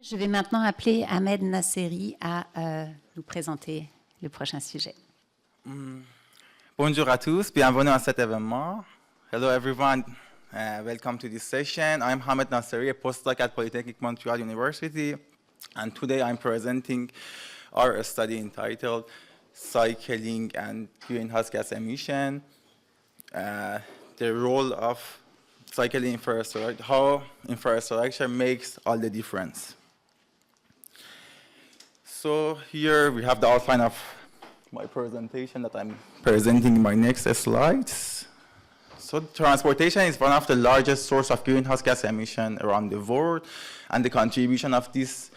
Je vais maintenant appeler Ahmed Naseri à nous présenter le prochain sujet. Bonjour à tous, bienvenue à cet événement. Hello everyone, welcome to this session. I'm Ahmed Naseri, a postdoc at Polytechnic Montreal University, and today I'm presenting our study entitled Cycling and Greenhouse Gas Emission, the role of cycling infrastructure, how infrastructure makes all the difference. So here we have the outline of my presentation that I'm presenting in my next slides. So transportation is one of the largest sources of greenhouse gas emission around the world, and the contribution of this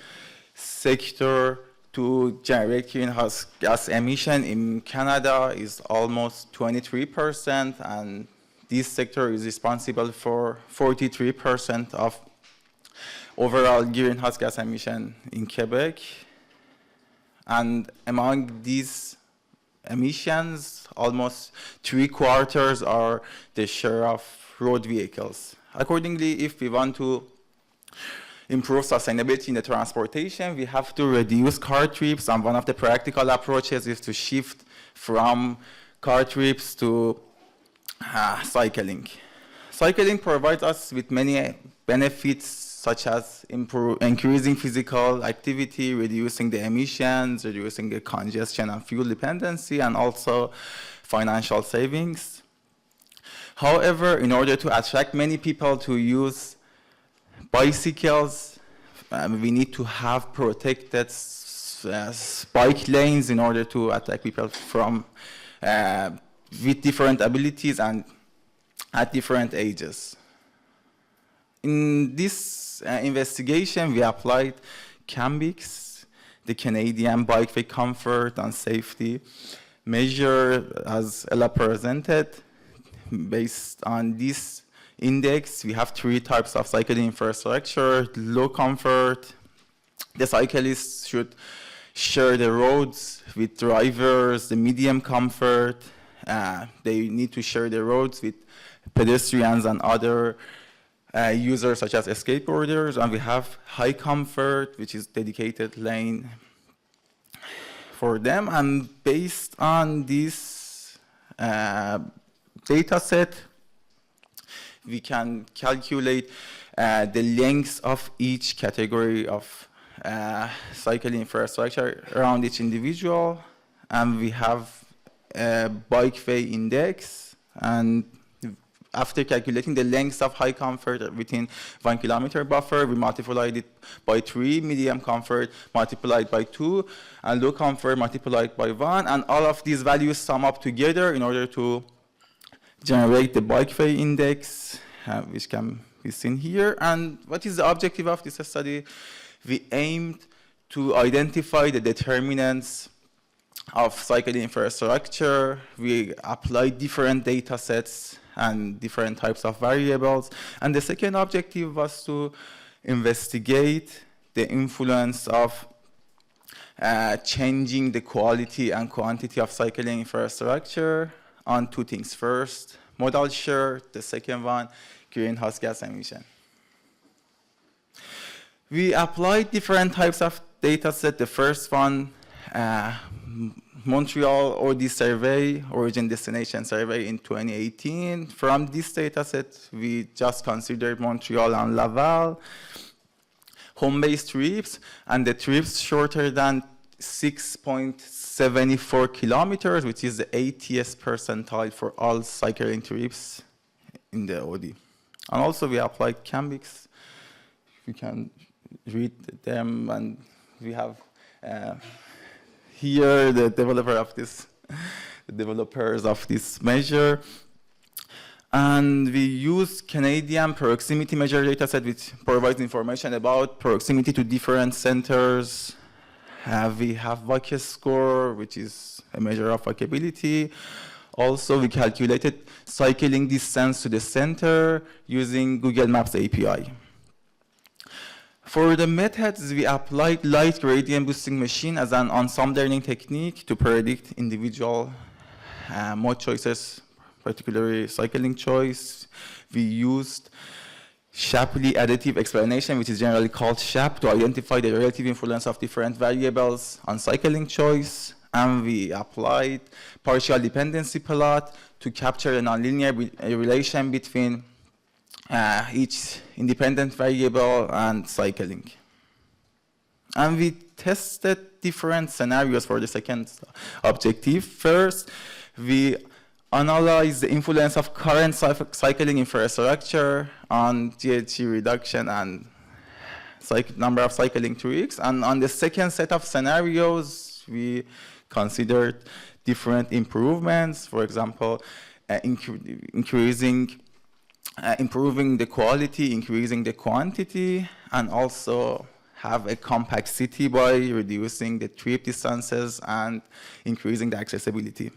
sector to generate greenhouse gas emission in Canada is almost 23%, and this sector is responsible for 43% of overall greenhouse gas emission in Quebec. And among these emissions, almost 3/4 are the share of road vehicles. Accordingly, if we want to improve sustainability in the transportation, we have to reduce car trips, and one of the practical approaches is to shift from car trips to cycling. Cycling provides us with many benefits, such as increasing physical activity, reducing the emissions, reducing the congestion and fuel dependency, and also financial savings. However, in order to attract many people to use bicycles, we need to have protected bike lanes in order to attract people from with different abilities and at different ages. In this investigation, we applied CAMBIX, the Canadian Bikeway Comfort and Safety measure, as Ella presented. Based on this index, we have 3 types of cycling infrastructure: low comfort. The cyclists should share the roads with drivers. The medium comfort, they need to share the roads with pedestrians and other users such as skateboarders. And we have high comfort, which is dedicated lane for them. And based on this data set, we can calculate the lengths of each category of cycling infrastructure around each individual. And we have a bikeway index, and after calculating the lengths of high comfort within 1 kilometer buffer, we multiplied it by 3, medium comfort multiplied by 2, and low comfort multiplied by 1. And all of these values sum up together in order to generate the bikeway index, which can be seen here. And what is the objective of this study? We aimed to identify the determinants of cycling infrastructure. We applied different data sets and different types of variables. And the second objective was to investigate the influence of changing the quality and quantity of cycling infrastructure on 2 things. First, modal share. The second one, greenhouse gas emission. We applied different types of data set. The first one, Montreal OD survey, origin destination survey in 2018. From this data set, we just considered Montreal and Laval, home-based trips, and the trips shorter than 6.74 kilometers, which is the 80th percentile for all cycling trips in the OD. And also we applied CAMBIX. We can read them, and we have here the developers of this measure. And we use Canadian proximity measure dataset, which provides information about proximity to different centers. We have VAC score, which is a measure of walkability. Also, we calculated cycling distance to the center using Google Maps API. For the methods, we applied light gradient boosting machine as an ensemble learning technique to predict individual mode choices, particularly cycling choice. We used Shapley additive explanation, which is generally called SHAP, to identify the relative influence of different variables on cycling choice. And we applied partial dependency plot to capture a nonlinear relation between each independent variable and cycling. And we tested different scenarios for the second objective. First, we analyze the influence of current cycling infrastructure on GHG reduction and number of cycling trips. And on the second set of scenarios, we considered different improvements, for example, improving the quality, increasing the quantity, and also have a compact city by reducing the trip distances and increasing the accessibility.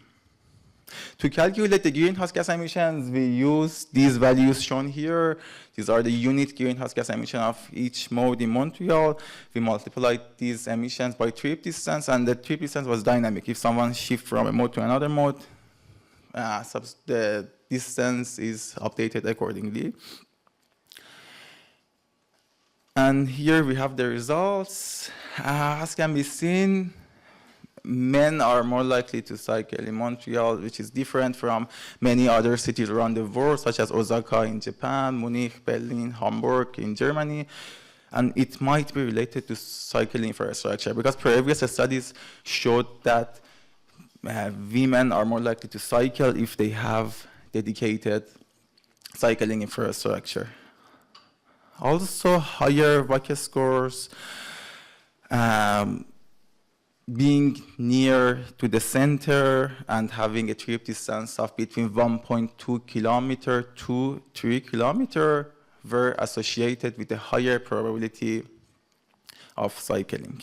To calculate the greenhouse gas emissions, we use these values shown here. These are the unit greenhouse gas emission of each mode in Montreal. We multiplied these emissions by trip distance, and the trip distance was dynamic. If someone shifts from a mode to another mode, the distance is updated accordingly. And here we have the results. As can be seen, men are more likely to cycle in Montreal, which is different from many other cities around the world, such as Osaka in Japan, Munich, Berlin, Hamburg in Germany. And it might be related to cycling infrastructure, because previous studies showed that women are more likely to cycle if they have dedicated cycling infrastructure. Also, higher VAC scores, being near to the center and having a trip distance of between 1.2 kilometer to 3 kilometer were associated with a higher probability of cycling.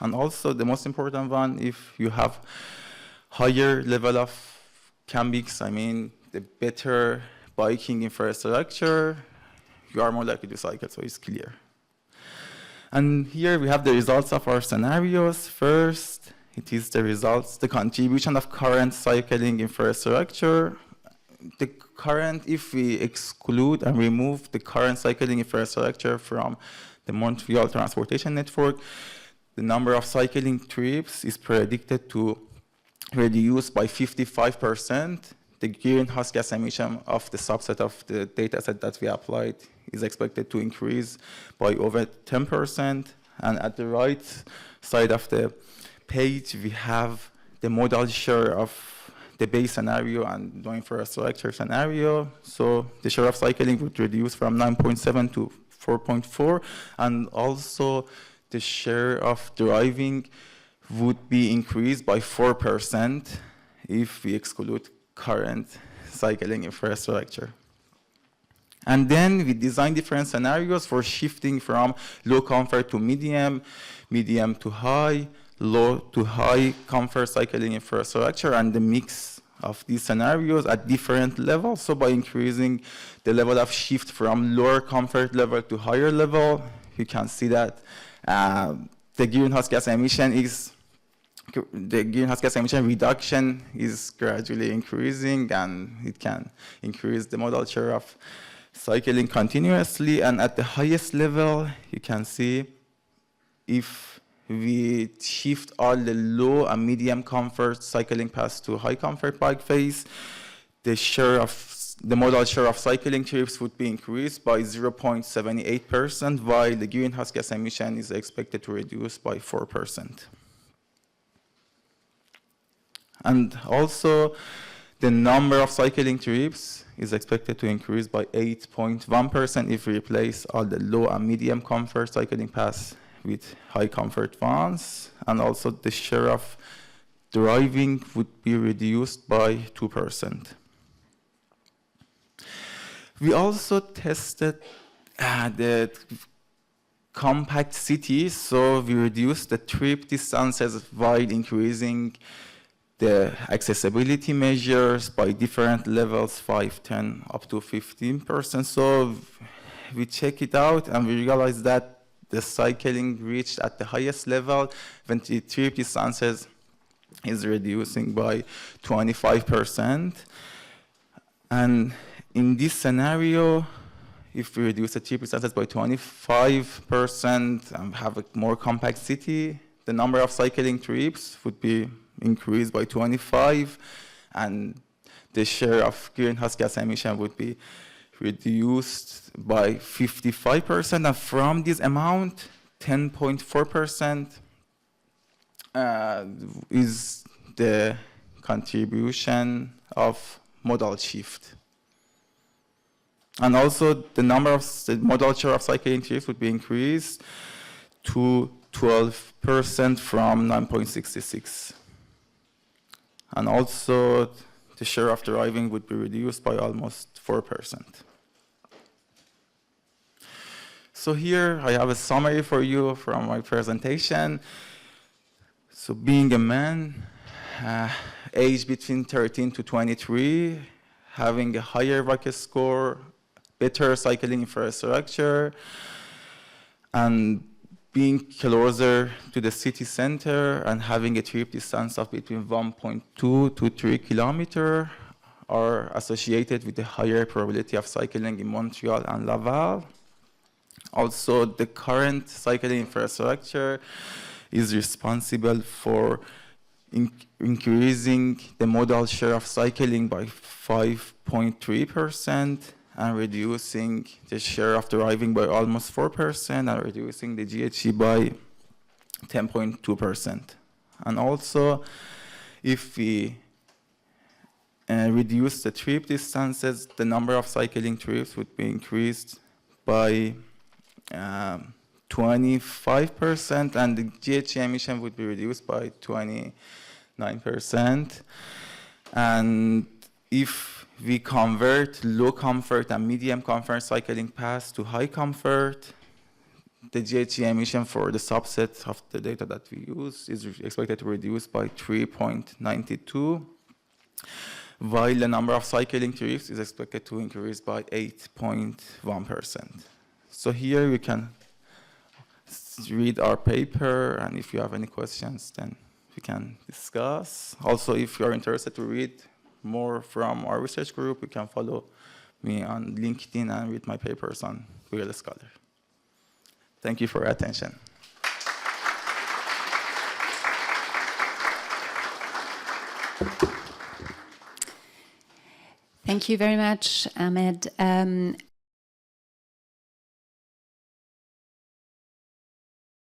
And also the most important one, if you have higher level of CAMBIX, I mean the better biking infrastructure, you are more likely to cycle, so it's clear. And here we have the results of our scenarios. First, it is the results, the contribution of current cycling infrastructure. The current, if we exclude and remove the current cycling infrastructure from the Montreal transportation network, the number of cycling trips is predicted to reduce by 55%. The greenhouse gas emission of the subset of the data set that we applied is expected to increase by over 10%. And at the right side of the page, we have the modal share of the base scenario and the infrastructure scenario. So the share of cycling would reduce from 9.7 to 4.4, and also the share of driving would be increased by 4% if we exclude current cycling infrastructure. And then we design different scenarios for shifting from low comfort to medium, medium to high, low to high comfort cycling infrastructure, and the mix of these scenarios at different levels. So by increasing the level of shift from lower comfort level to higher level, you can see that the greenhouse gas emission reduction is gradually increasing, and it can increase the modal share of cycling continuously. And at the highest level, you can see if we shift all the low and medium comfort cycling paths to high comfort bike phase, the modal share of cycling trips would be increased by 0.78%, while the greenhouse gas emission is expected to reduce by 4%. And also, the number of cycling trips is expected to increase by 8.1% if we replace all the low and medium comfort cycling paths with high comfort ones. And also, the share of driving would be reduced by 2%. We also tested the compact cities, so we reduced the trip distances while increasing the accessibility measures by different levels, 5, 10, up to 15%. So we check it out and we realize that the cycling reached at the highest level when the trip distances is reducing by 25%. And in this scenario, if we reduce the trip distances by 25% and have a more compact city, the number of cycling trips would be increased by 25, and the share of greenhouse gas emission would be reduced by 55%. And from this amount, 10.4% is the contribution of modal shift. And also, the number of the modal share of cycling trips would be increased to 12% from 9.66. And also, the share of driving would be reduced by almost 4%. So here I have a summary for you from my presentation. So being a man, age between 13 to 23, having a higher VAC score, better cycling infrastructure, and being closer to the city center and having a trip distance of between 1.2 to 3 kilometers are associated with a higher probability of cycling in Montreal and Laval. Also, the current cycling infrastructure is responsible for increasing the modal share of cycling by 5.3% and reducing the share of driving by almost 4% and reducing the GHG by 10.2%. And also, if we reduce the trip distances, the number of cycling trips would be increased by 25%, and the GHG emission would be reduced by 29%. And if we convert low comfort and medium comfort cycling paths to high comfort, the GHG emission for the subset of the data that we use is expected to reduce by 3.92, while the number of cycling trips is expected to increase by 8.1%. So here you can read our paper, and if you have any questions, then we can discuss. Also, if you are interested to read more from our research group, you can follow me on LinkedIn and read my papers on Google Scholar. Thank you for your attention. Thank you very much, Ahmed.